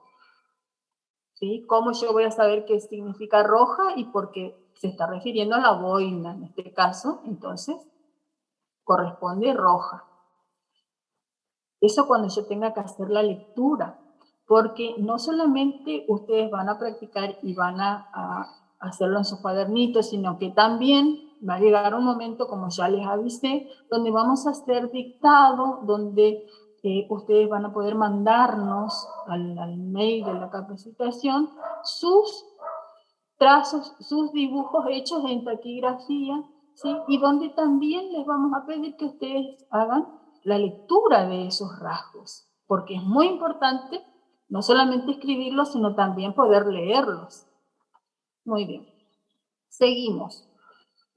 ¿Sí? ¿Cómo yo voy a saber qué significa roja? Y porque se está refiriendo a la boina, en este caso, entonces, corresponde roja. Eso cuando yo tenga que hacer la lectura, porque no solamente ustedes van a practicar y van a hacerlo en sus cuadernitos, sino que también va a llegar un momento, como ya les avisé, donde vamos a hacer dictado, donde ustedes van a poder mandarnos al mail de la capacitación sus trazos, sus dibujos hechos en taquigrafía, ¿sí? Y donde también les vamos a pedir que ustedes hagan la lectura de esos rasgos, porque es muy importante no solamente escribirlos, sino también poder leerlos. Muy bien. Seguimos.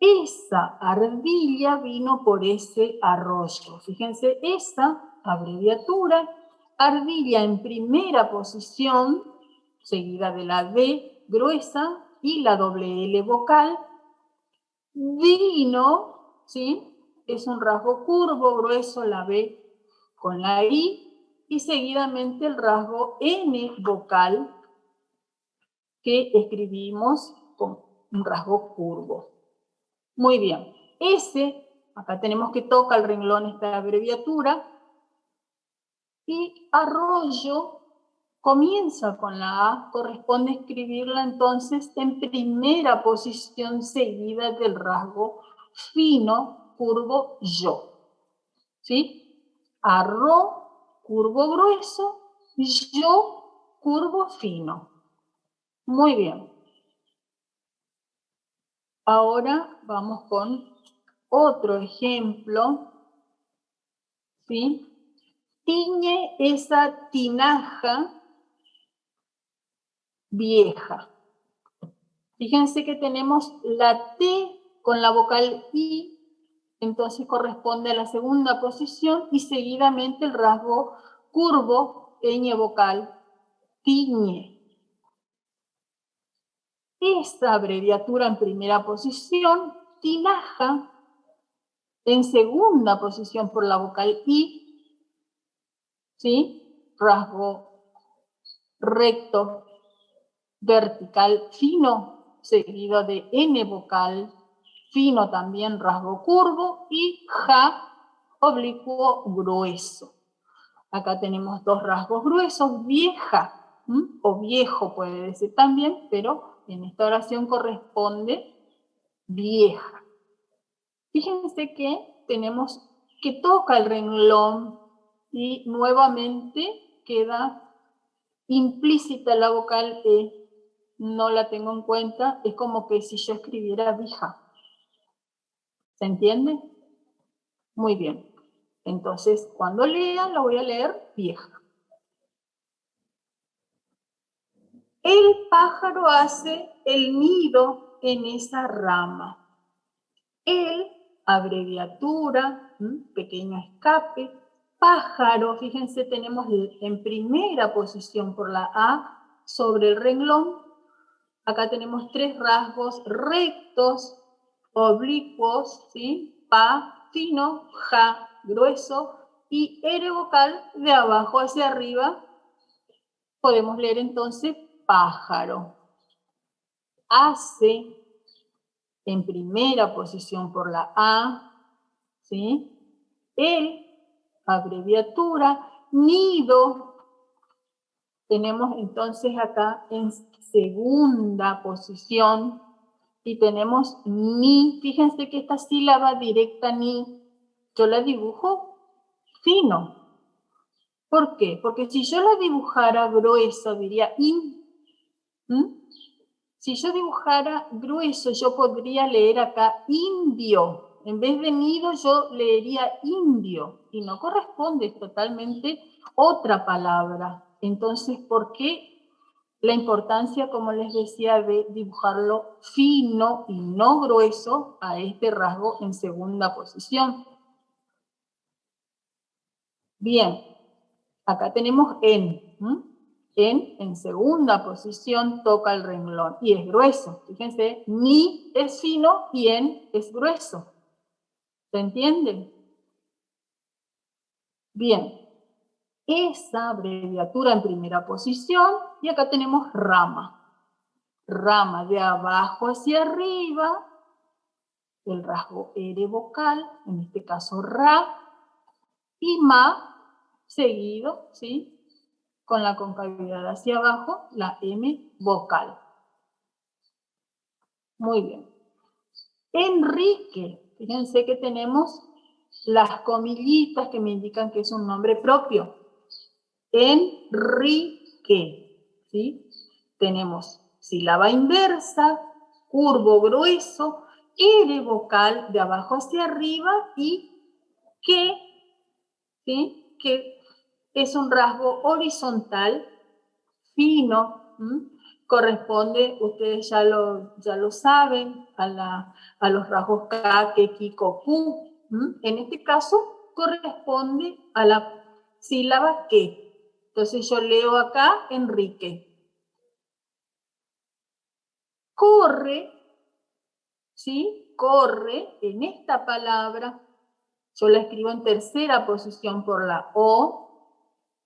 Esa ardilla vino por ese arroyo. Fíjense, esa abreviatura, ardilla en primera posición, seguida de la D gruesa y la doble L vocal. Vino, ¿sí? Es un rasgo curvo, grueso, la B con la I, y seguidamente el rasgo N vocal que escribimos con un rasgo curvo. Muy bien. S, acá tenemos que toca el renglón esta abreviatura, y arroyo comienza con la A, corresponde escribirla entonces en primera posición seguida del rasgo fino, curvo, yo. ¿Sí? Arro, curvo grueso, yo, curvo fino. Muy bien. Ahora vamos con otro ejemplo. ¿Sí? Tiñe esa tinaja vieja. Fíjense que tenemos la T con la vocal I, entonces corresponde a la segunda posición, y seguidamente el rasgo curvo, ñ vocal, tiñe. Esta abreviatura en primera posición, tinaja, en segunda posición por la vocal I, ¿sí? Rasgo recto, vertical, fino, seguido de N vocal, fino también, rasgo curvo, y ja, oblicuo, grueso. Acá tenemos dos rasgos gruesos, vieja, o viejo puede decir también, pero en esta oración corresponde vieja. Fíjense que tenemos que toca el renglón y nuevamente queda implícita la vocal E. No la tengo en cuenta, es como que si yo escribiera vija. ¿Se entiende? Muy bien. Entonces, cuando lea, lo voy a leer vieja. El pájaro hace el nido en esa rama. El, abreviatura, pequeño escape, pájaro, fíjense, tenemos en primera posición por la A sobre el renglón. Acá tenemos tres rasgos rectos, oblicuos, ¿sí? Pa, fino, ja, grueso, y R vocal de abajo hacia arriba. Podemos leer entonces pájaro. Hace en primera posición por la A, ¿sí? El, abreviatura, nido. Tenemos entonces acá en segunda posición y tenemos ni. Fíjense que esta sílaba directa ni, yo la dibujo fino. ¿Por qué? Porque si yo la dibujara gruesa, diría in. Si yo dibujara grueso, yo podría leer acá indio. En vez de nido, yo leería indio. Y no corresponde, es totalmente otra palabra. Entonces, ¿por qué la importancia, como les decía, de dibujarlo fino y no grueso a este rasgo en segunda posición? Bien, acá tenemos en. En segunda posición toca el renglón y es grueso. Fíjense, ni es fino y en es grueso. ¿Se entiende? Bien, esa abreviatura en primera posición y acá tenemos rama. Rama de abajo hacia arriba, el rasgo R vocal, en este caso ra, y ma seguido, ¿sí? Con la concavidad hacia abajo, la M vocal. Muy bien. Enrique. Fíjense que tenemos las comillitas que me indican que es un nombre propio. Enrique. ¿Sí? Tenemos sílaba inversa, curvo grueso, R vocal de abajo hacia arriba y que, ¿sí? Que es un rasgo horizontal, fino, corresponde, ustedes ya lo saben, a los rasgos K, Ke, Ki, Ko, Ku. En este caso, corresponde a la sílaba que. Entonces yo leo acá Enrique. Corre, ¿sí? Corre, en esta palabra, yo la escribo en tercera posición por la O,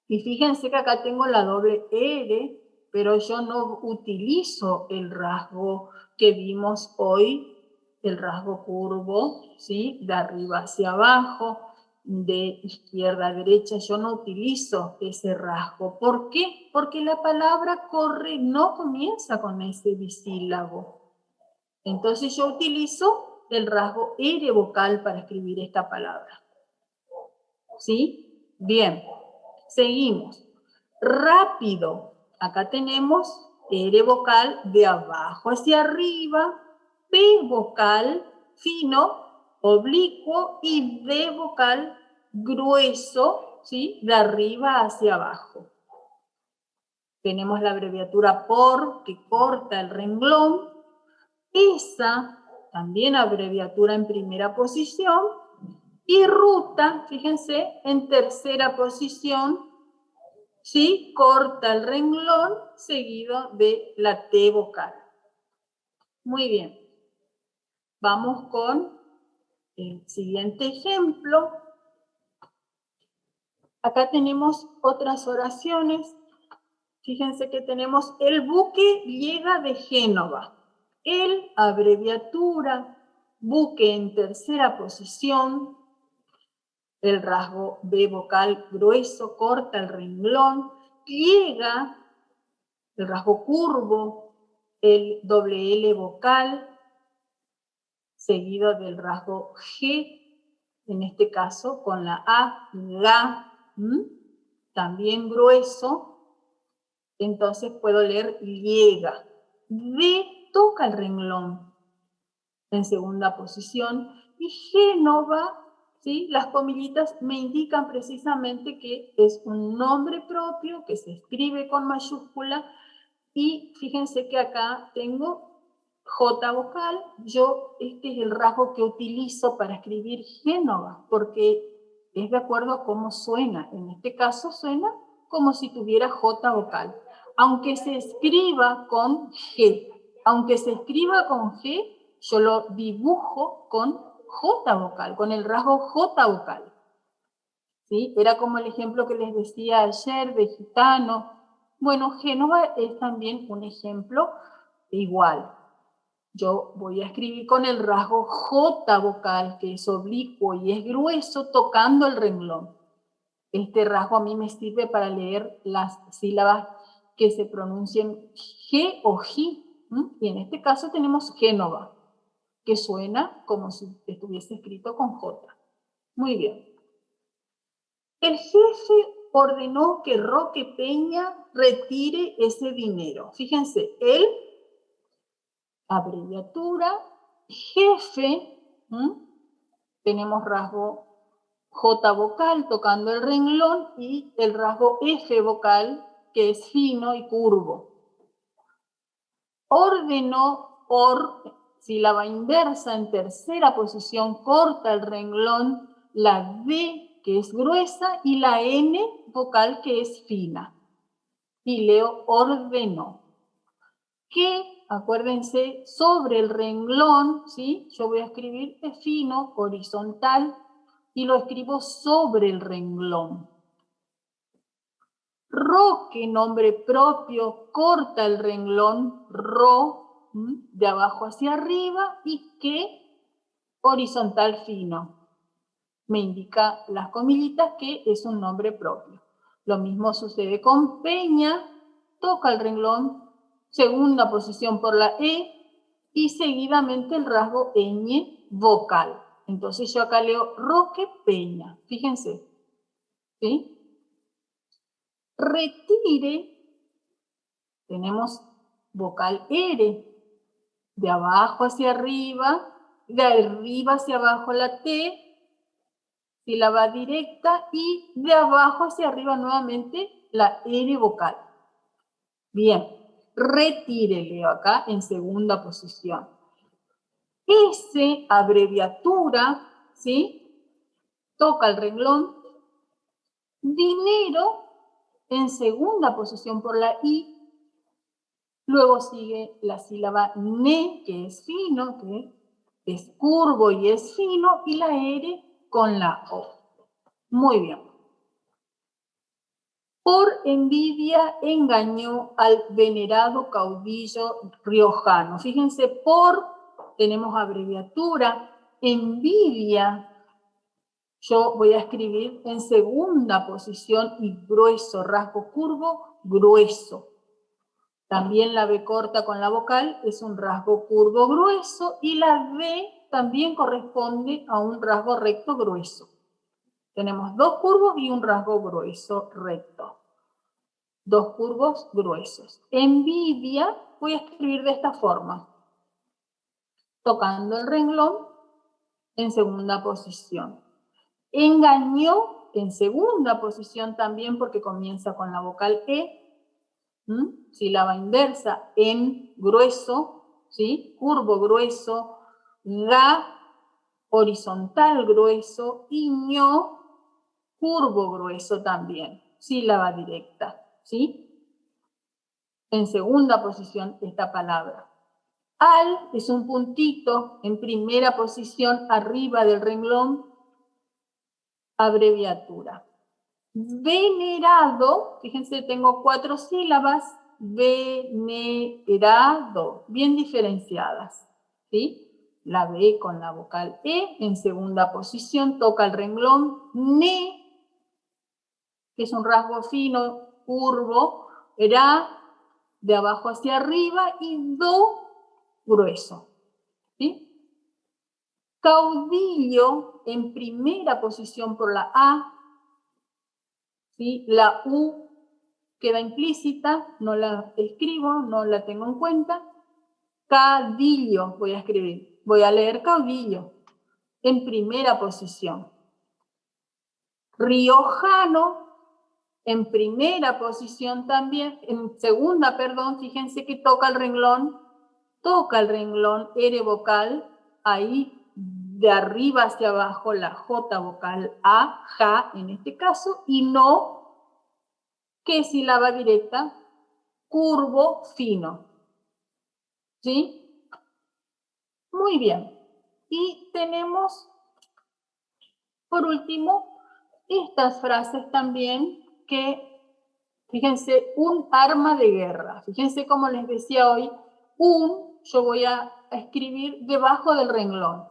y fíjense que acá tengo la doble R, pero yo no utilizo el rasgo que vimos hoy, el rasgo curvo, ¿sí? De arriba hacia abajo, de izquierda a derecha, yo no utilizo ese rasgo. ¿Por qué? Porque la palabra corre no comienza con ese bisílabo. Entonces yo utilizo el rasgo R vocal para escribir esta palabra. ¿Sí? Bien, seguimos. Rápido. Acá tenemos R vocal de abajo hacia arriba, P vocal fino, oblicuo y D vocal grueso, ¿sí? De arriba hacia abajo. Tenemos la abreviatura por, que corta el renglón. Esa, también abreviatura en primera posición. Y ruta, fíjense, en tercera posición, ¿sí? Corta el renglón seguido de la T vocal. Muy bien. Vamos con el siguiente ejemplo. Acá tenemos otras oraciones. Fíjense que tenemos el buque llega de Génova. El, abreviatura, buque en tercera posición. El rasgo B vocal grueso corta el renglón. Llega, el rasgo curvo, el doble L vocal, seguido del rasgo G, en este caso con la A, ga, también grueso, entonces puedo leer llega. D toca el renglón en segunda posición y Génova, ¿sí? Las comillitas me indican precisamente que es un nombre propio que se escribe con mayúscula y fíjense que acá tengo J vocal, este es el rasgo que utilizo para escribir Génova, porque es de acuerdo a cómo suena. En este caso suena como si tuviera J vocal. Aunque se escriba con G, yo lo dibujo con J vocal, con el rasgo J vocal. ¿Sí? Era como el ejemplo que les decía ayer de gitano. Bueno, Génova es también un ejemplo igual. Yo voy a escribir con el rasgo J vocal, que es oblicuo y es grueso, tocando el renglón. Este rasgo a mí me sirve para leer las sílabas que se pronuncien G o G. Y en este caso tenemos Génova, que suena como si estuviese escrito con J. Muy bien. El jefe ordenó que Roque Peña retire ese dinero. Fíjense, él, abreviatura, jefe, tenemos rasgo J vocal tocando el renglón y el rasgo F vocal que es fino y curvo. Ordenó, sílaba inversa en tercera posición, corta el renglón, la D que es gruesa y la N vocal que es fina. Y leo ordenó. Que, acuérdense, sobre el renglón, ¿sí? Yo voy a escribir es fino, horizontal, y lo escribo sobre el renglón. Roque, nombre propio, corta el renglón, ro, de abajo hacia arriba, y que, horizontal fino. Me indica las comillitas que es un nombre propio. Lo mismo sucede con Peña, toca el renglón, segunda posición por la E, y seguidamente el rasgo ñ vocal. Entonces yo acá leo Roque Peña, fíjense, ¿sí? Retire, tenemos vocal R, de abajo hacia arriba, de arriba hacia abajo la T, sílaba directa, y de abajo hacia arriba nuevamente la R vocal. Bien, retire, leo acá en segunda posición. S, abreviatura, ¿sí? Toca el renglón. Dinero, en segunda posición por la I. Luego sigue la sílaba ne, que es fino, que es curvo y es fino, y la R con la O. Muy bien. Por envidia engañó al venerado caudillo riojano. Fíjense, tenemos abreviatura, envidia. Yo voy a escribir en segunda posición y grueso, rasgo curvo, grueso. También la B corta con la vocal es un rasgo curvo grueso y la B también corresponde a un rasgo recto grueso. Tenemos dos curvos y un rasgo grueso recto. Dos curvos gruesos. Envidia voy a escribir de esta forma. Tocando el renglón en segunda posición. Engañó en segunda posición también porque comienza con la vocal E. Sílaba inversa, en grueso, ¿sí? Curvo grueso, ga, horizontal grueso, y ño, curvo grueso también, sílaba directa, ¿sí? En segunda posición esta palabra. Al es un puntito en primera posición arriba del renglón, abreviatura. Venerado, fíjense, tengo 4 sílabas, venerado, bien diferenciadas, ¿sí? La B con la vocal E, en segunda posición, toca el renglón, ne, que es un rasgo fino, curvo, ra, de abajo hacia arriba, y do, grueso, ¿sí? Caudillo en primera posición por la A, ¿sí? La U queda implícita, no la escribo, no la tengo en cuenta. Cadillo voy a escribir, voy a leer caudillo en primera posición. Riojano en primera posición también, en segunda, perdón, fíjense que toca el renglón R vocal, ahí de arriba hacia abajo la J vocal A, ja en este caso, y no, que sílaba directa, curvo, fino. ¿Sí? Muy bien. Y tenemos, por último, estas frases también que, fíjense, un arma de guerra. Fíjense como les decía hoy, yo voy a escribir debajo del renglón.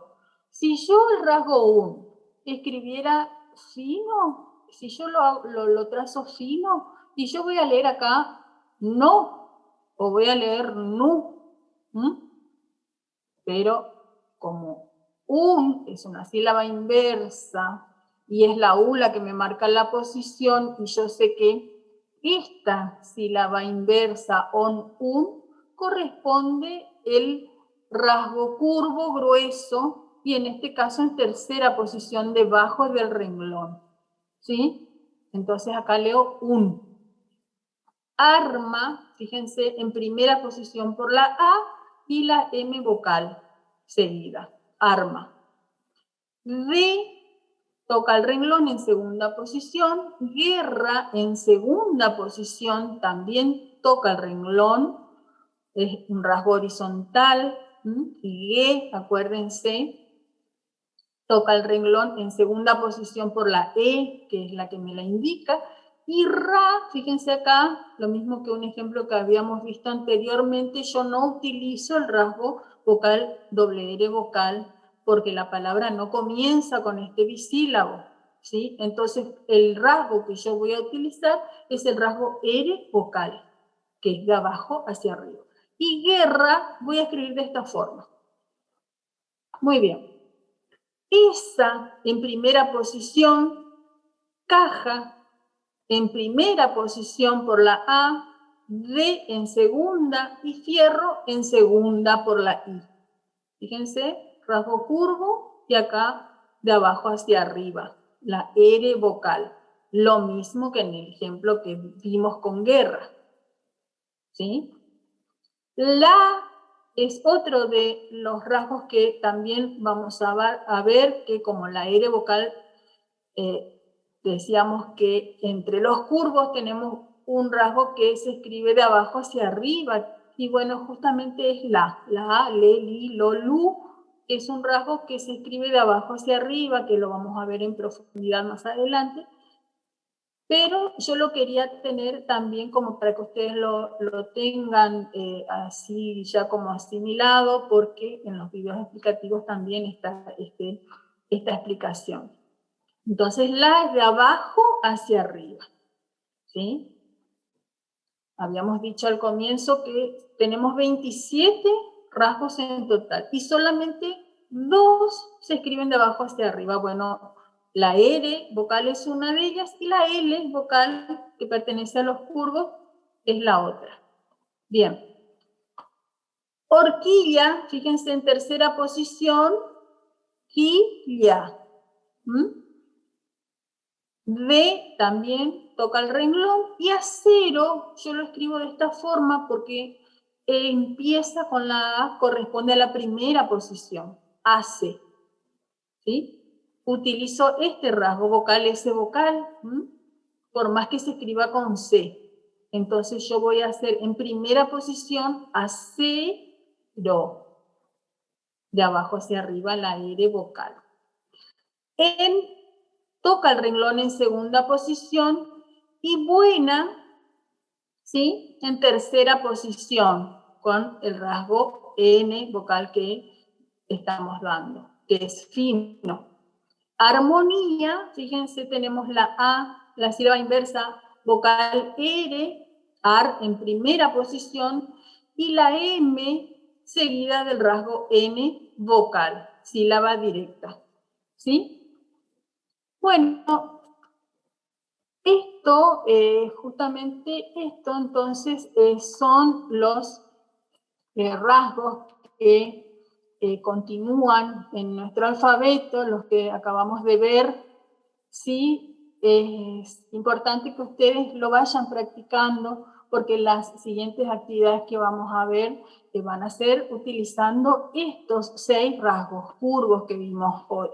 Si yo el rasgo escribiera fino, si yo lo trazo fino, y yo voy a leer acá no, o voy a leer nu, pero como es una sílaba inversa y es la U la que me marca la posición, y yo sé que esta sílaba inversa corresponde el rasgo curvo grueso, y en este caso en tercera posición debajo del renglón. ¿Sí? Entonces acá leo Arma, fíjense, en primera posición por la A y la M vocal seguida. Arma. Toca el renglón en segunda posición. Guerra en segunda posición también toca el renglón. Es un rasgo horizontal. Y acuérdense, toca el renglón en segunda posición por la E, que es la que me la indica. Y Ra, fíjense acá, lo mismo que un ejemplo que habíamos visto anteriormente, yo no utilizo el rasgo vocal R vocal, porque la palabra no comienza con este bisílabo, ¿sí? Entonces, el rasgo que yo voy a utilizar es el rasgo R vocal, que es de abajo hacia arriba. Y guerra voy a escribir de esta forma. Muy bien. Esa en primera posición, caja en primera posición por la A, D en segunda y fierro en segunda por la I. Fíjense, rasgo curvo y acá de abajo hacia arriba, la R vocal. Lo mismo que en el ejemplo que vimos con guerra. ¿Sí? La es otro de los rasgos que también vamos a ver que como la R vocal, decíamos que entre los curvos tenemos un rasgo que se escribe de abajo hacia arriba, y bueno, justamente es la A, le, li, lo, lu, es un rasgo que se escribe de abajo hacia arriba, que lo vamos a ver en profundidad más adelante, pero yo lo quería tener también como para que ustedes lo tengan así ya como asimilado, porque en los videos explicativos también está esta explicación. Entonces la es de abajo hacia arriba, ¿sí? Habíamos dicho al comienzo que tenemos 27 rasgos en total y solamente 2 se escriben de abajo hacia arriba. Bueno, la R vocal es una de ellas y la L vocal, que pertenece a los curvos, es la otra. Bien. Horquilla, fíjense en tercera posición, quilla. D también toca el renglón, y acero yo lo escribo de esta forma porque empieza con la A, corresponde a la primera posición, AC. ¿Sí? Utilizo este rasgo vocal, S vocal, por más que se escriba con C. Entonces yo voy a hacer en primera posición acero, de abajo hacia arriba la R vocal. Toca el renglón en segunda posición y buena, ¿sí? En tercera posición, con el rasgo N vocal que estamos dando, que es fino. Armonía, fíjense, tenemos la A, la sílaba inversa, vocal R, AR en primera posición, y la M seguida del rasgo N vocal, sílaba directa, ¿sí? Bueno, esto, justamente esto, entonces, son los rasgos que continúan en nuestro alfabeto, los que acabamos de ver. Sí, es importante que ustedes lo vayan practicando porque las siguientes actividades que vamos a ver van a ser utilizando estos 6 rasgos curvos que vimos hoy.